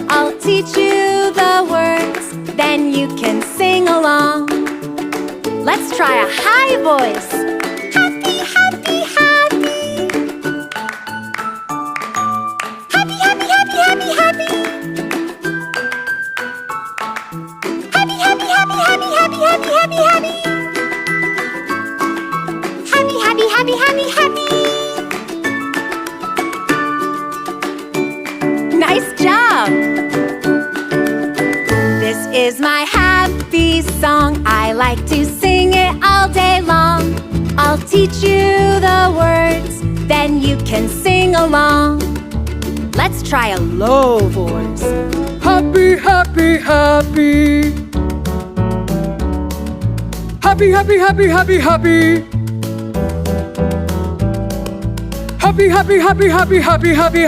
I'll teach you the words, then you can sing along. Let's try a high voice. Happy, happy, happy. Happy, happy, happy, happy, happy. Happy, happy, happy, happy, happy, happy, happy, happy. Happy, happy, happy, happy, happy. Nice job! This is my happy song. I like to sing it all day long. I'll teach you the words, then you can sing along. Let's try a low voice. Happy, happy, happy. Happy, happy, happy, happy, happy. Happy, happy, happy, happy, happy, happy.